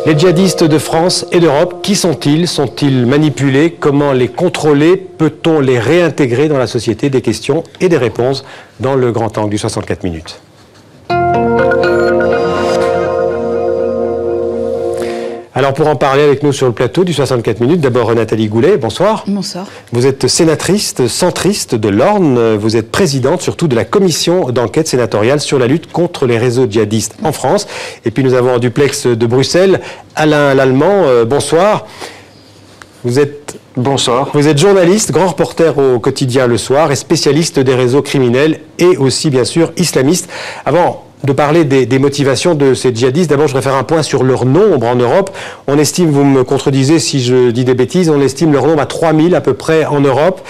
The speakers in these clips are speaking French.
Les djihadistes de France et d'Europe, qui sont-ils? Sont-ils manipulés? Comment les contrôler? Peut-on les réintégrer dans la société? Des questions et des réponses dans le grand angle du 64 minutes. Alors pour en parler avec nous sur le plateau du 64 minutes, d'abord Nathalie Goulet, bonsoir. Bonsoir. Vous êtes sénatrice centriste de l'Orne, vous êtes présidente surtout de la commission d'enquête sénatoriale sur la lutte contre les réseaux djihadistes en France. Et puis nous avons en duplex de Bruxelles Alain Lallemand, bonsoir. Bonsoir. Vous êtes journaliste, grand reporter au quotidien Le Soir et spécialiste des réseaux criminels et aussi bien sûr islamistes. Avant de parler des motivations de ces djihadistes, d'abord je voudrais faire un point sur leur nombre en Europe. On estime, vous me contredisez si je dis des bêtises, on estime leur nombre à 3000 à peu près en Europe,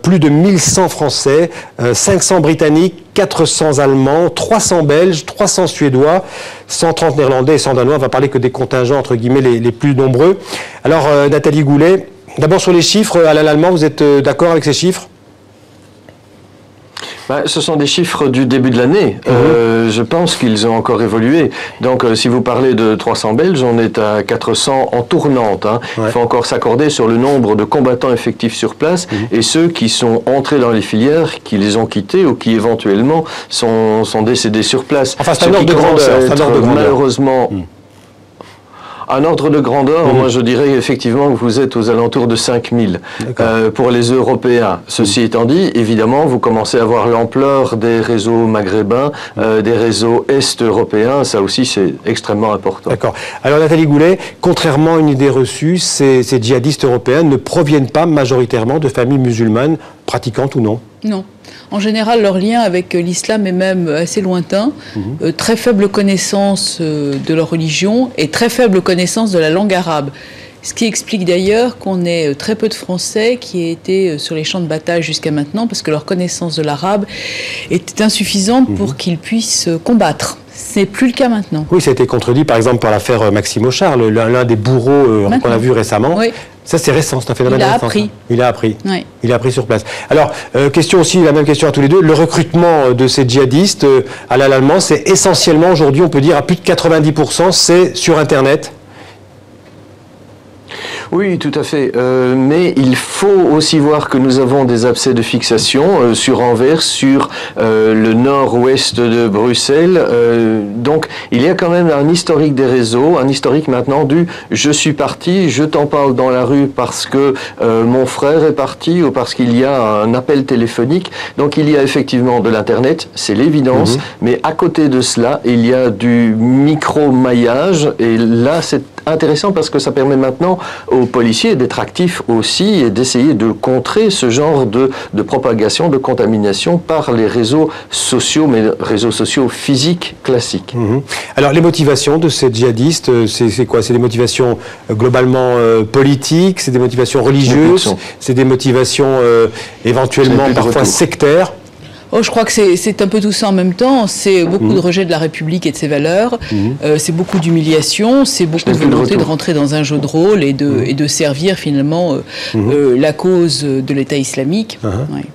plus de 1100 Français, 500 Britanniques, 400 Allemands, 300 Belges, 300 Suédois, 130 Néerlandais et 100 Danois. On va parler que des contingents entre guillemets les plus nombreux. Alors Nathalie Goulet, d'abord sur les chiffres, Alain Lallemand, vous êtes d'accord avec ces chiffres ? Ce sont des chiffres du début de l'année. Je pense qu'ils ont encore évolué. Donc, si vous parlez de 300 Belges, on est à 400 en tournante. Hein. Ouais. Il faut encore s'accorder sur le nombre de combattants effectifs sur place et ceux qui sont entrés dans les filières, qui les ont quittés ou qui éventuellement sont décédés sur place. Enfin, c'est un ordre de grandeur. Malheureusement... Un ordre de grandeur, moi je dirais effectivement que vous êtes aux alentours de 5000 pour les Européens. Ceci étant dit, évidemment, vous commencez à voir l'ampleur des réseaux maghrébins, des réseaux est-européens, ça aussi c'est extrêmement important. D'accord. Alors Nathalie Goulet, contrairement à une idée reçue, ces djihadistes européens ne proviennent pas majoritairement de familles musulmanes, pratiquantes ou non? Non. En général, leur lien avec l'islam est même assez lointain. Très faible connaissance de leur religion et très faible connaissance de la langue arabe. Ce qui explique d'ailleurs qu'on ait très peu de Français qui aient été sur les champs de bataille jusqu'à maintenant parce que leur connaissance de l'arabe était insuffisante pour qu'ils puissent combattre. Ce n'est plus le cas maintenant. Oui, ça a été contredit par exemple par l'affaire Maxime Auchard, l'un des bourreaux qu'on a vu récemment. Oui. Ça, c'est récent, c'est un phénomène récent. Il a appris. Oui. Il a appris sur place. Alors, question aussi, la même question à tous les deux. Le recrutement de ces djihadistes, Alain Lallemand, c'est essentiellement aujourd'hui, on peut dire à plus de 90%, c'est sur Internet. Oui, tout à fait. Mais il faut aussi voir que nous avons des abcès de fixation sur Anvers, sur le nord-ouest de Bruxelles. Donc, il y a quand même un historique des réseaux, un historique maintenant du « je suis parti, je t'en parle dans la rue parce que mon frère est parti ou parce qu'il y a un appel téléphonique ». Donc, il y a effectivement de l'Internet, c'est l'évidence, mais à côté de cela, il y a du micro-maillage et là, c'est intéressant parce que ça permet maintenant aux policiers d'être actifs aussi et d'essayer de contrer ce genre de propagation, de contamination par les réseaux sociaux, mais réseaux sociaux physiques classiques. Alors les motivations de ces djihadistes, c'est quoi? C'est des motivations globalement politiques, c'est des motivations religieuses, c'est des motivations éventuellement parfois sectaires? Oh, je crois que c'est un peu tout ça en même temps. C'est beaucoup de rejet de la République et de ses valeurs. C'est beaucoup d'humiliation. C'est beaucoup de volonté de rentrer dans un jeu de rôle et de servir finalement la cause de l'État islamique. Ouais.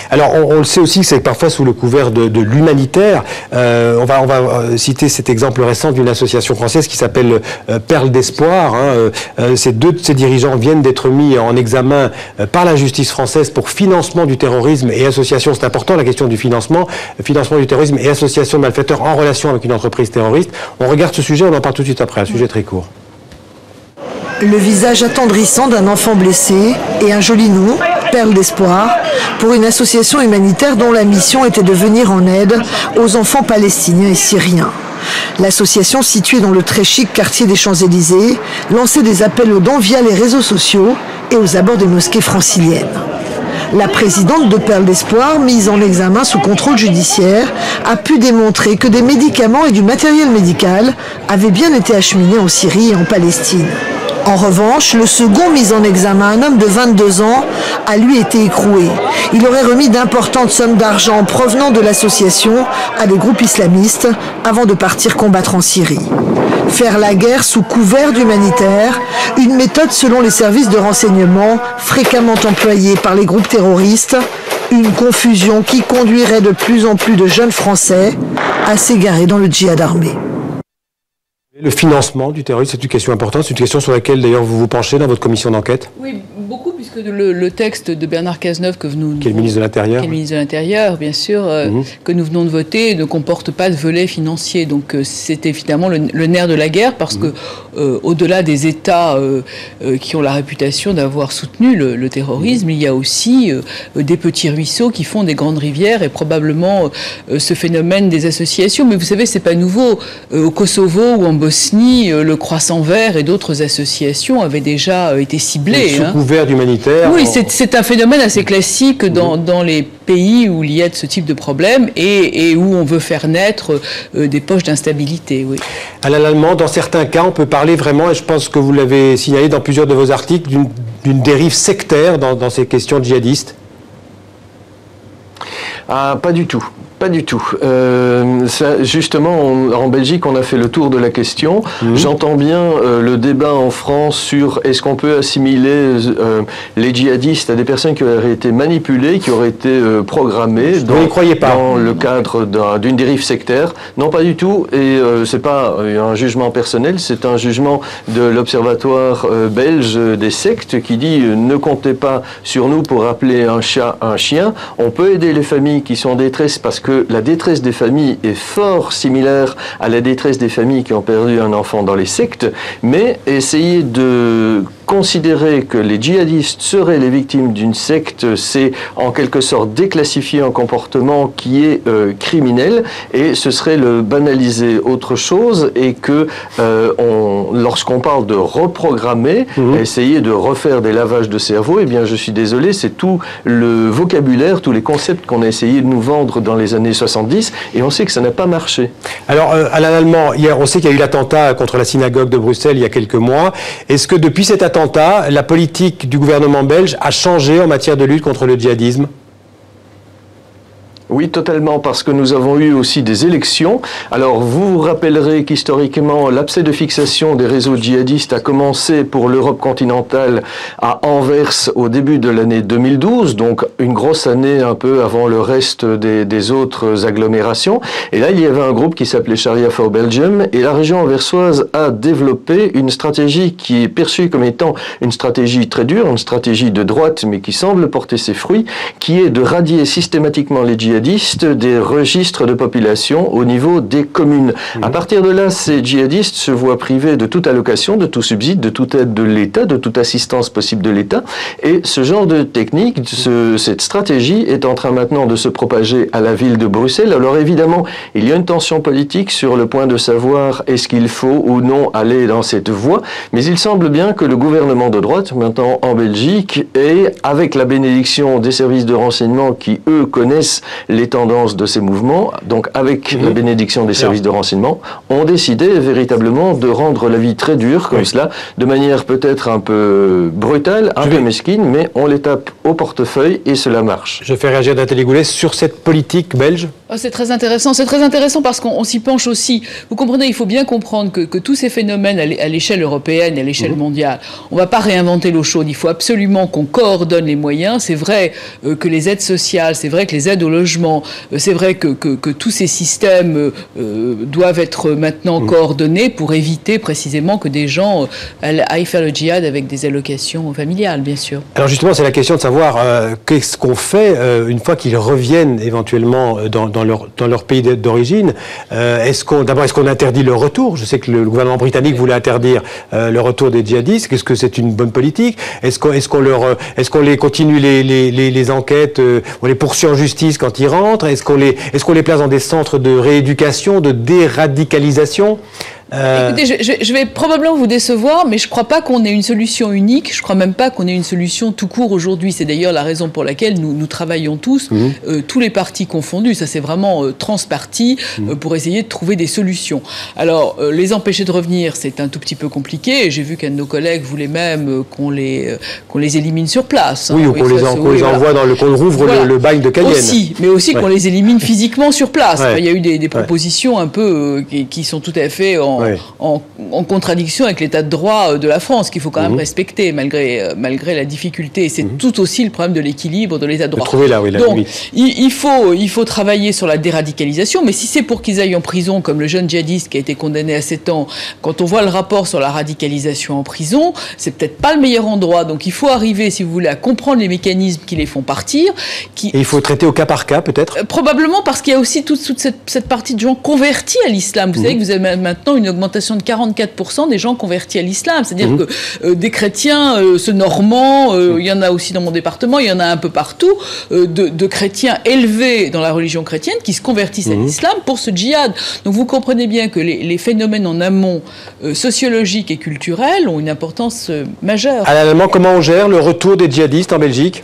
Alors, on le sait aussi, c'est parfois sous le couvert de l'humanitaire. On va citer cet exemple récent d'une association française qui s'appelle Perle d'Espoir. Deux de ses dirigeants viennent d'être mis en examen par la justice française pour financement du terrorisme et association. C'est important, la question du financement du terrorisme et association de malfaiteurs en relation avec une entreprise terroriste. On regarde ce sujet, on en parle tout de suite après, un sujet très court. Le visage attendrissant d'un enfant blessé et un joli nom, Perle d'Espoir, pour une association humanitaire dont la mission était de venir en aide aux enfants palestiniens et syriens. L'association, située dans le très chic quartier des Champs-Élysées, lançait des appels aux dons via les réseaux sociaux et aux abords des mosquées franciliennes. La présidente de Perle d'Espoir, mise en examen sous contrôle judiciaire, a pu démontrer que des médicaments et du matériel médical avaient bien été acheminés en Syrie et en Palestine. En revanche, le second mis en examen, un homme de 22 ans, a lui été écroué. Il aurait remis d'importantes sommes d'argent provenant de l'association à des groupes islamistes avant de partir combattre en Syrie. Faire la guerre sous couvert d'humanitaire, une méthode selon les services de renseignement fréquemment employée par les groupes terroristes, une confusion qui conduirait de plus en plus de jeunes Français à s'égarer dans le djihad armé. Le financement du terrorisme, c'est une question importante, c'est une question sur laquelle d'ailleurs vous vous penchez dans votre commission d'enquête. Oui, beaucoup, puisque le texte de Bernard Cazeneuve que nous... Qui est le ministre de l'Intérieur. Qui est le ministre de l'Intérieur, bien sûr, que nous venons de voter, ne comporte pas de volet financier. Donc c'est évidemment le nerf de la guerre, parce que au-delà des États qui ont la réputation d'avoir soutenu le terrorisme, il y a aussi des petits ruisseaux qui font des grandes rivières, et probablement ce phénomène des associations. Mais vous savez, c'est pas nouveau. Au Kosovo ou en Bosnie, le Croissant Vert et d'autres associations avaient déjà été ciblées. Sous couvert d'humanitaire. Oui, c'est un phénomène assez classique dans les pays où il y a de ce type de problème et où on veut faire naître des poches d'instabilité. Oui. Alain Lallement, dans certains cas, on peut parler vraiment, et je pense que vous l'avez signalé dans plusieurs de vos articles, d'une dérive sectaire dans ces questions djihadistes. Ah, pas du tout. Pas du tout. Justement, en Belgique, on a fait le tour de la question. J'entends bien le débat en France sur est-ce qu'on peut assimiler les djihadistes à des personnes qui auraient été manipulées, qui auraient été programmées dans le cadre d'une dérive sectaire. Non, pas du tout. Et c'est pas un jugement personnel, c'est un jugement de l'Observatoire belge des sectes qui dit ne comptez pas sur nous pour appeler un chat un chien. On peut aider les familles qui sont en détresse parce que la détresse des familles est fort similaire à la détresse des familles qui ont perdu un enfant dans les sectes, mais essayer de considérer que les djihadistes seraient les victimes d'une secte, c'est en quelque sorte déclassifier un comportement qui est criminel, et ce serait le banaliser autre chose, et que lorsqu'on parle de reprogrammer, essayer de refaire des lavages de cerveau, eh bien je suis désolé, c'est tout le vocabulaire, tous les concepts qu'on a essayé de nous vendre dans les années 70, et on sait que ça n'a pas marché. Alors, Alain Lallement, on sait qu'il y a eu l'attentat contre la synagogue de Bruxelles il y a quelques mois. Est-ce que depuis cet attentat, la politique du gouvernement belge a changé en matière de lutte contre le djihadisme ? Oui, totalement, parce que nous avons eu aussi des élections. Alors, vous vous rappellerez qu'historiquement, l'abcès de fixation des réseaux djihadistes a commencé pour l'Europe continentale à Anvers au début de l'année 2012, donc une grosse année un peu avant le reste des autres agglomérations. Et là, il y avait un groupe qui s'appelait Sharia for Belgium, et la région anversoise a développé une stratégie qui est perçue comme étant une stratégie très dure, une stratégie de droite, mais qui semble porter ses fruits, qui est de radier systématiquement les djihadistes des registres de population au niveau des communes. À partir de là, ces djihadistes se voient privés de toute allocation, de tout subside, de toute aide de l'État, de toute assistance possible de l'État. Et ce genre de technique, cette stratégie est en train maintenant de se propager à la ville de Bruxelles. Alors évidemment, il y a une tension politique sur le point de savoir est-ce qu'il faut ou non aller dans cette voie, mais il semble bien que le gouvernement de droite, maintenant en Belgique, et avec la bénédiction des services de renseignement qui, eux, connaissent les tendances de ces mouvements, donc avec la bénédiction des services de renseignement, ont décidé véritablement de rendre la vie très dure, comme cela, de manière peut-être un peu brutale, un peu mesquine, mais on les tape au portefeuille et cela marche. Je fais réagir Nathalie Goulet sur cette politique belge. C'est très intéressant. C'est très intéressant parce qu'on s'y penche aussi. Vous comprenez, il faut bien comprendre que tous ces phénomènes à l'échelle européenne et à l'échelle mondiale, on ne va pas réinventer l'eau chaude. Il faut absolument qu'on coordonne les moyens. C'est vrai que les aides sociales, c'est vrai que les aides au logement, c'est vrai que tous ces systèmes doivent être maintenant coordonnés pour éviter précisément que des gens aillent faire le djihad avec des allocations familiales, bien sûr. Alors justement, c'est la question de savoir qu'est-ce qu'on fait une fois qu'ils reviennent éventuellement dans leur pays d'origine. D'abord, est-ce qu'on interdit le retour? Je sais que le gouvernement britannique voulait interdire le retour des djihadistes. Est-ce que c'est une bonne politique? Est-ce qu'on les continue les enquêtes, on les poursuit en justice quand ils rentrent? Est-ce qu'on les place dans des centres de rééducation, de déradicalisation? Écoutez, je vais probablement vous décevoir, mais je ne crois pas qu'on ait une solution unique. Je ne crois même pas qu'on ait une solution tout court aujourd'hui. C'est d'ailleurs la raison pour laquelle nous travaillons tous, tous les partis confondus. Ça, c'est vraiment transparti pour essayer de trouver des solutions. Alors, les empêcher de revenir, c'est un tout petit peu compliqué. J'ai vu qu'un de nos collègues voulait même qu'on les élimine sur place. Oui, ou qu'on les envoie qu'on rouvre le bail de Cayenne. Mais aussi qu'on les élimine physiquement sur place. Ouais. Il y a eu des propositions un peu qui sont tout à fait en contradiction avec l'état de droit de la France, qu'il faut quand même respecter malgré la difficulté. C'est tout aussi le problème de l'équilibre de l'état de droit. Donc, il faut travailler sur la déradicalisation, mais si c'est pour qu'ils aillent en prison, comme le jeune djihadiste qui a été condamné à 7 ans, quand on voit le rapport sur la radicalisation en prison, c'est peut-être pas le meilleur endroit. Donc il faut arriver, si vous voulez, à comprendre les mécanismes qui les font partir. Et il faut traiter au cas par cas, peut-être probablement, parce qu'il y a aussi toute cette partie de gens convertis à l'islam. Vous savez que vous avez maintenant une augmentation de 44% des gens convertis à l'islam. C'est-à-dire que des chrétiens, ce Normands, il y en a aussi dans mon département, il y en a un peu partout, de chrétiens élevés dans la religion chrétienne qui se convertissent à l'islam pour ce djihad. Donc vous comprenez bien que les phénomènes en amont sociologiques et culturels ont une importance majeure. Alain Lallement, comment on gère le retour des djihadistes en Belgique ?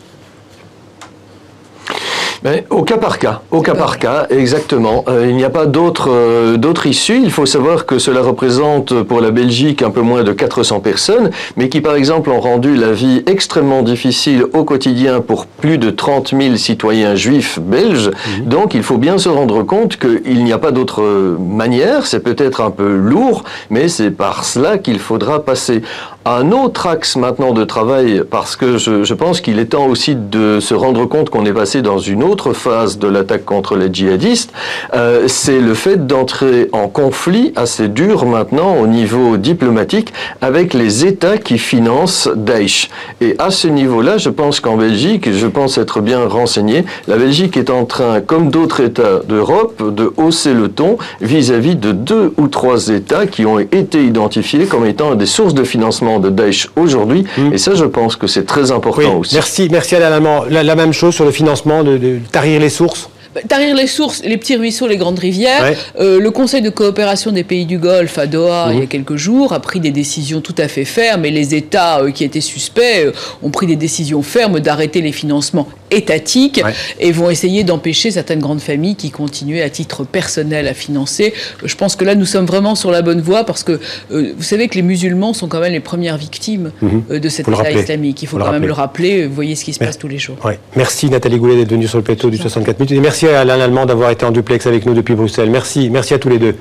Mais au cas par cas, exactement. Il n'y a pas d'autre issue. Il faut savoir que cela représente pour la Belgique un peu moins de 400 personnes, mais qui par exemple ont rendu la vie extrêmement difficile au quotidien pour plus de 30 000 citoyens juifs belges. Donc il faut bien se rendre compte qu'il n'y a pas d'autre manière. C'est peut-être un peu lourd, mais c'est par cela qu'il faudra passer. Un autre axe maintenant de travail, parce que je pense qu'il est temps aussi de se rendre compte qu'on est passé dans une autre phase de l'attaque contre les djihadistes, c'est le fait d'entrer en conflit assez dur maintenant au niveau diplomatique avec les États qui financent Daesh. Et à ce niveau-là, je pense qu'en Belgique, je pense être bien renseigné, la Belgique est en train, comme d'autres États d'Europe, de hausser le ton vis-à-vis de 2 ou 3 États qui ont été identifiés comme étant des sources de financement de Daesh aujourd'hui, et ça je pense que c'est très important aussi. Merci Alain Lallement. La même chose sur le financement, de tarir les sources. Tarir les sources, les petits ruisseaux, les grandes rivières. Le Conseil de coopération des pays du Golfe à Doha, il y a quelques jours, a pris des décisions tout à fait fermes, et les États qui étaient suspects ont pris des décisions fermes d'arrêter les financements étatiques et vont essayer d'empêcher certaines grandes familles qui continuaient à titre personnel à financer. Je pense que là, nous sommes vraiment sur la bonne voie, parce que vous savez que les musulmans sont quand même les premières victimes de cet État islamique. Il faut quand même le rappeler. Vous voyez ce qui se passe tous les jours. Merci Nathalie Goulet d'être venue sur le plateau du 64 minutes. Et merci à Alain Lallement d'avoir été en duplex avec nous depuis Bruxelles. Merci à tous les deux.